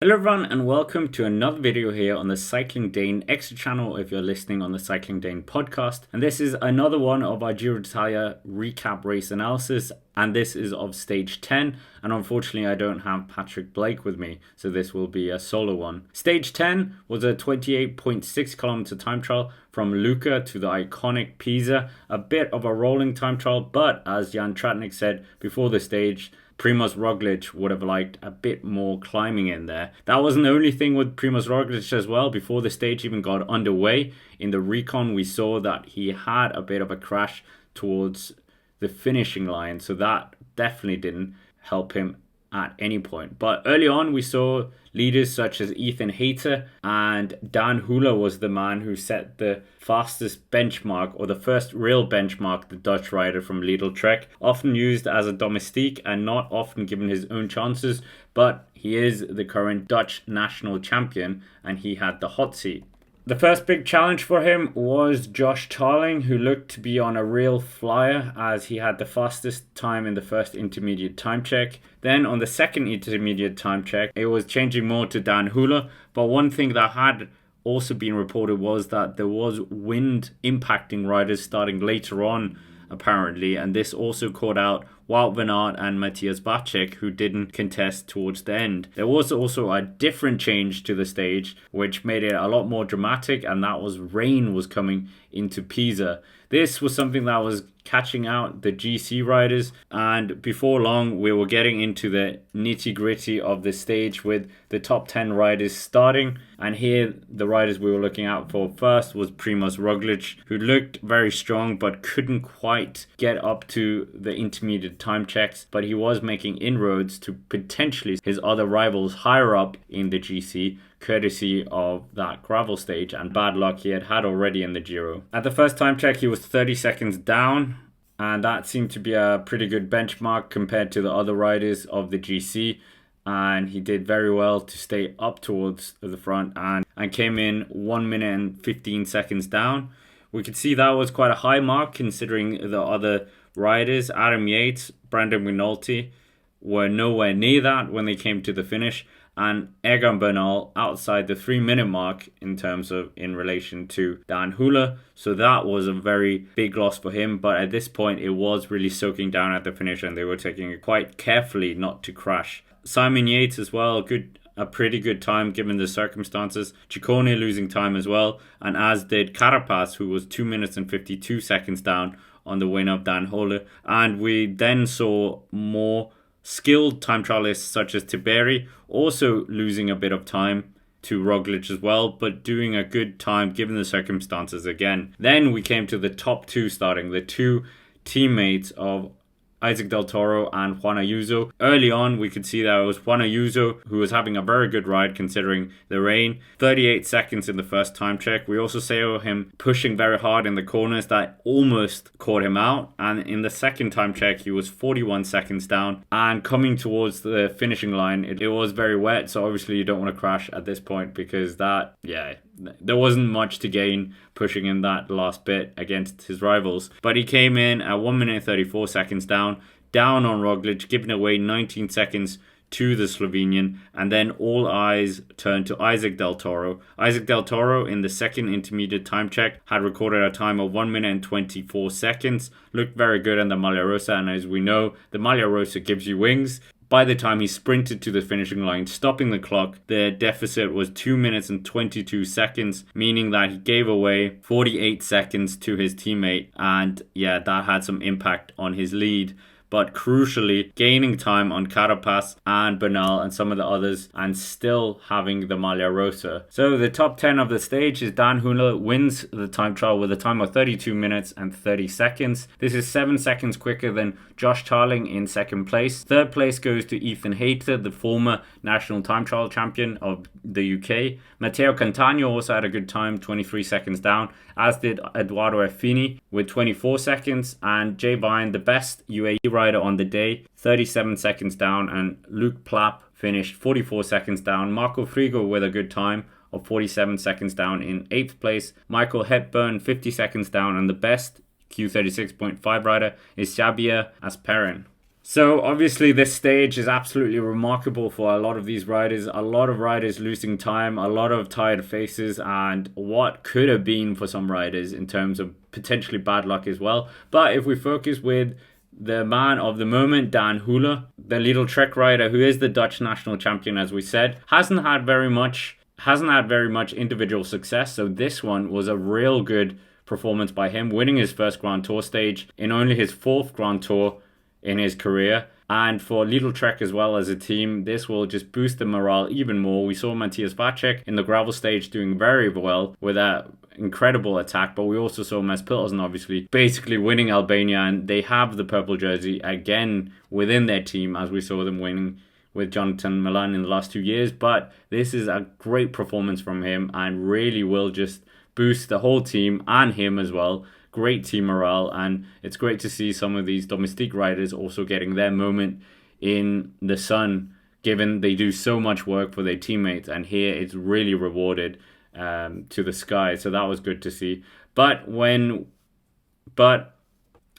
Hello everyone and welcome to another video here on the Cycling Dane extra channel if you're listening on the Cycling Dane podcast. And this is another one of our Giro d'Italia recap race analysis, and this is of stage 10, and unfortunately I don't have Patrick Blake with me, so this will be a solo one. Stage 10 was a 28.6 kilometer time trial from Lucca to the iconic Pisa, a bit of a rolling time trial, but as Jan Tratnik said before the stage, Primoz Roglic would have liked a bit more climbing in there. That wasn't the only thing with Primoz Roglic as well. Before the stage even got underway, in the recon we saw that he had a bit of a crash towards the finishing line, so that definitely didn't help him at any point. But early on we saw leaders such as Ethan Hayter, and Dan Hula was the man who set the fastest benchmark, or the first real benchmark, the Dutch rider from Lidl Trek, often used as a domestique and not often given his own chances, but he is the current Dutch national champion and he had the hot seat. The first big challenge for him was Josh Tarling, who looked to be on a real flyer as he had the fastest time in the first intermediate time check. Then on the second intermediate time check, it was changing more to Dan Hula. But one thing that had also been reported was that there was wind impacting riders starting later on, apparently, and this also caught out Wout van Aert and Matthias Vacek, who didn't contest towards the end. There was also a different change to the stage, which made it a lot more dramatic, and that was rain was coming into Pisa. This was something that was catching out the GC riders, and before long we were getting into the nitty-gritty of the stage with the top 10 riders starting. And here the riders we were looking out for first was Primoz Roglic, who looked very strong but couldn't quite get up to the intermediate time checks, but he was making inroads to potentially his other rivals higher up in the GC, courtesy of that gravel stage and bad luck he had already in the Giro. At the first time check he was 30 seconds down, and that seemed to be a pretty good benchmark compared to the other riders of the GC, and he did very well to stay up towards the front and came in 1 minute and 15 seconds down. We could see that was quite a high mark considering the other riders. Adam Yates, Brandon McNulty were nowhere near that when they came to the finish, and Egan Bernal outside the 3 minute mark in relation to Dan Hula. So that was a very big loss for him, but at this point it was really soaking down at the finish and they were taking it quite carefully not to crash. Simon Yates as well, a pretty good time given the circumstances. Ciccone losing time as well, and as did Carapaz, who was 2 minutes and 52 seconds down on the win of Dan Hula. And we then saw more skilled time trialists such as Tiberi also losing a bit of time to Roglic as well, but doing a good time given the circumstances again. Then we came to the top two starting, the two teammates of Isaac Del Toro and Juan Ayuso. Early on, we could see that it was Juan Ayuso who was having a very good ride considering the rain. 38 seconds in the first time check. We also saw him pushing very hard in the corners that almost caught him out. And in the second time check, he was 41 seconds down. And coming towards the finishing line, it was very wet. So obviously you don't want to crash at this point because there wasn't much to gain pushing in that last bit against his rivals. But he came in at 1 minute 34 seconds down on Roglic, giving away 19 seconds to the Slovenian, and then all eyes turned to Isaac Del Toro. Isaac Del Toro in the second intermediate time check had recorded a time of 1 minute and 24 seconds, looked very good in the Maglia Rosa, and as we know, the Maglia Rosa gives you wings. By the time he sprinted to the finishing line, stopping the clock, the deficit was 2 minutes and 22 seconds, meaning that he gave away 48 seconds to his teammate, and that had some impact on his lead. But crucially, gaining time on Carapaz and Bernal and some of the others, and still having the Maglia Rosa. So the top 10 of the stage is Dan Hula wins the time trial with a time of 32 minutes and 30 seconds. This is 7 seconds quicker than Josh Tarling in second place. Third place goes to Ethan Hayter, the former national time trial champion of the UK. Matteo Cantagno also had a good time, 23 seconds down, as did Eduardo Effini with 24 seconds, and Jay Vine, the best UAE rider on the day, 37 seconds down, and Luke Plapp finished 44 seconds down. Marco Frigo with a good time of 47 seconds down in 8th place. Michael Hepburn 50 seconds down, and the best Q36.5 rider is Xabier Asperin. So obviously this stage is absolutely remarkable for a lot of these riders. A lot of riders losing time, a lot of tired faces, and what could have been for some riders in terms of potentially bad luck as well. But if we focus with the man of the moment, Dan Hula, the little Trek rider who is the Dutch national champion, as we said, hasn't had very much individual success. So this one was a real good performance by him, winning his first Grand Tour stage in only his fourth Grand Tour in his career. And for Lidl Trek as well as a team, this will just boost the morale even more. We saw Matthias Vacek in the gravel stage doing very well with that incredible attack, but we also saw Mats Pedersen obviously basically winning Albania, and they have the purple jersey again within their team, as we saw them winning with Jonathan Milan in the last 2 years. But this is a great performance from him and really will just boost the whole team and him as well. Great team morale, and it's great to see some of these domestique riders also getting their moment in the sun, given they do so much work for their teammates, and here it's really rewarded to the sky. So that was good to see. But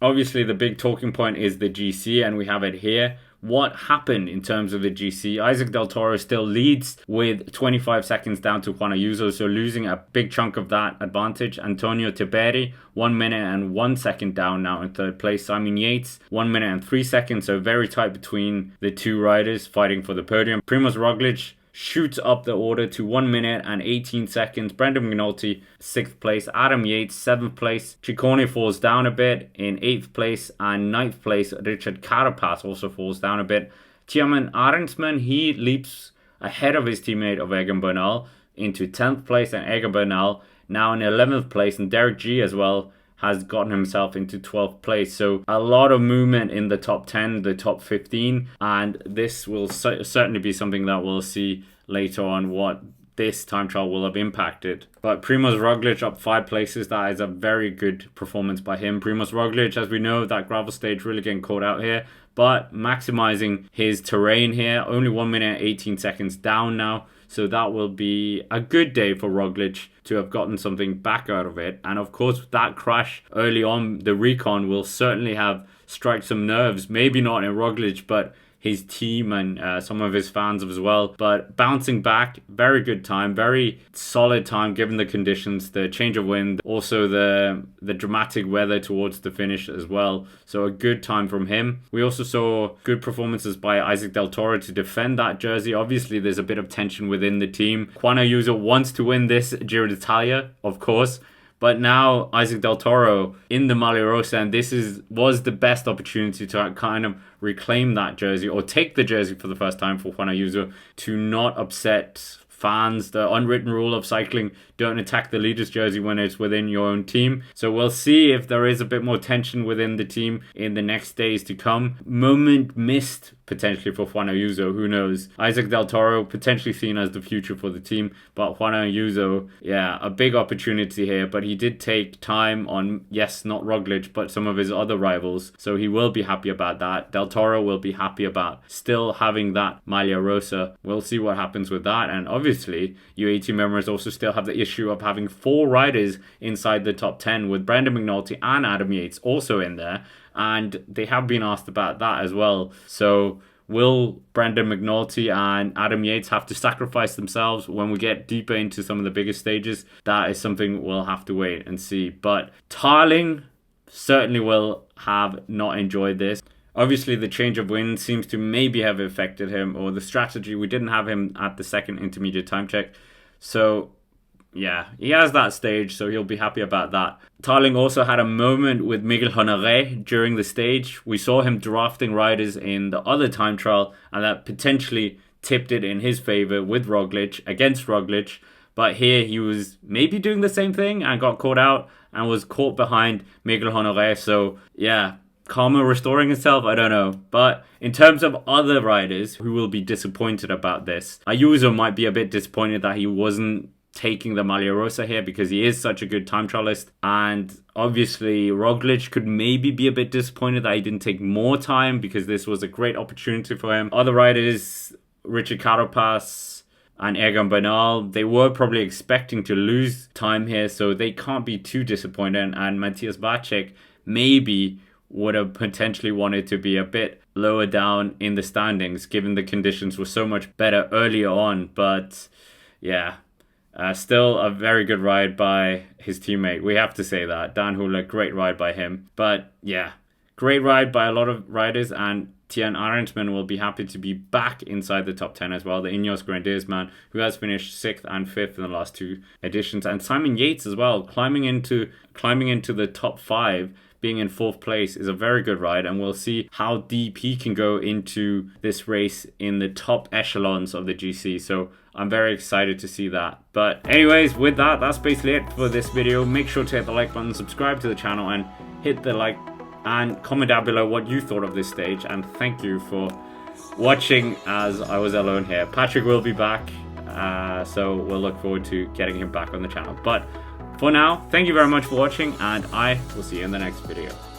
obviously the big talking point is the GC, and we have it here. What happened in terms of the GC? Isaac Del Toro still leads with 25 seconds down to Juan Ayuso, so losing a big chunk of that advantage. Antonio Tiberi, 1 minute and 1 second down now in third place. Simon Yates, 1 minute and 3 seconds, so very tight between the two riders fighting for the podium. Primoz Roglic shoots up the order to 1 minute and 18 seconds. Brendan McNulty, 6th place. Adam Yates, 7th place. Ciccone falls down a bit in 8th place. And 9th place, Richard Carapaz also falls down a bit. Tiemann Arendsman, he leaps ahead of his teammate of Egan Bernal into 10th place. And Egan Bernal now in 11th place. And Derek G as well has gotten himself into 12th place. So a lot of movement in the top 10, the top 15, and this will certainly be something that we'll see later on what this time trial will have impacted. But Primoz Roglic up 5 places, that is a very good performance by him. Primoz Roglic, as we know, that gravel stage really getting caught out here, but maximizing his terrain here, only 1 minute 18 seconds down now. So that will be a good day for Roglic to have gotten something back out of it. And of course, that crash early on the recon will certainly have struck some nerves. Maybe not in Roglic, but his team and some of his fans as well. But bouncing back, very good time, very solid time given the conditions, the change of wind, also the dramatic weather towards the finish as well. So a good time from him. We also saw good performances by Isaac Del Toro to defend that jersey. Obviously, there's a bit of tension within the team. Juan Ayuso wants to win this Giro d'Italia, of course. But now Isaac Del Toro in the Maglia Rosa, and this was the best opportunity to kind of reclaim that jersey or take the jersey for the first time for Juan Ayuso, to not upset fans. The unwritten rule of cycling, don't attack the leader's jersey when it's within your own team. So we'll see if there is a bit more tension within the team in the next days to come. Moment missed potentially for Juan Ayuso, who knows. Isaac Del Toro potentially seen as the future for the team, but Juan Ayuso, yeah, a big opportunity here, but he did take time on, yes, not Roglic, but some of his other rivals, so he will be happy about that. Del Toro will be happy about still having that Maglia Rosa. We'll see what happens with that, and obviously UAE members also still have the issue of having 4 riders inside the top 10 with Brendan McNulty and Adam Yates also in there, and they have been asked about that as well. So will Brendan McNulty and Adam Yates have to sacrifice themselves when we get deeper into some of the biggest stages? That is something we'll have to wait and see. But Tarling certainly will have not enjoyed this. Obviously, the change of wind seems to maybe have affected him, or the strategy. We didn't have him at the second intermediate time check. So yeah, he has that stage, so he'll be happy about that. Tarling also had a moment with Miguel Honoré during the stage. We saw him drafting riders in the other time trial, and that potentially tipped it in his favour with Roglic, against Roglic. But here he was maybe doing the same thing and got caught out and was caught behind Miguel Honoré. So yeah, karma restoring itself, I don't know. But in terms of other riders who will be disappointed about this, Ayuso might be a bit disappointed that he wasn't taking the Maglia Rosa here because he is such a good time trialist, and obviously Roglic could maybe be a bit disappointed that he didn't take more time because this was a great opportunity for him. Other riders, Richard Carapaz and Egan Bernal, they were probably expecting to lose time here, so they can't be too disappointed, and Matthias Vacek maybe would have potentially wanted to be a bit lower down in the standings, given the conditions were so much better earlier on. But yeah, still a very good ride by his teammate. We have to say that. Dan Hula, great ride by him. But yeah, great ride by a lot of riders, and Tien Arendtman will be happy to be back inside the top 10 as well. The Ineos Grenadiers man, who has finished 6th and 5th in the last 2 editions. And Simon Yates as well, climbing into the top 5, being in 4th place is a very good ride, and we'll see how deep he can go into this race in the top echelons of the GC. So I'm very excited to see that. But anyways, with that, that's basically it for this video. Make sure to hit the like button, subscribe to the channel, and hit the like, and comment down below what you thought of this stage. And thank you for watching as I was alone here. Patrick will be back, so we'll look forward to getting him back on the channel. But for now, thank you very much for watching, and I will see you in the next video.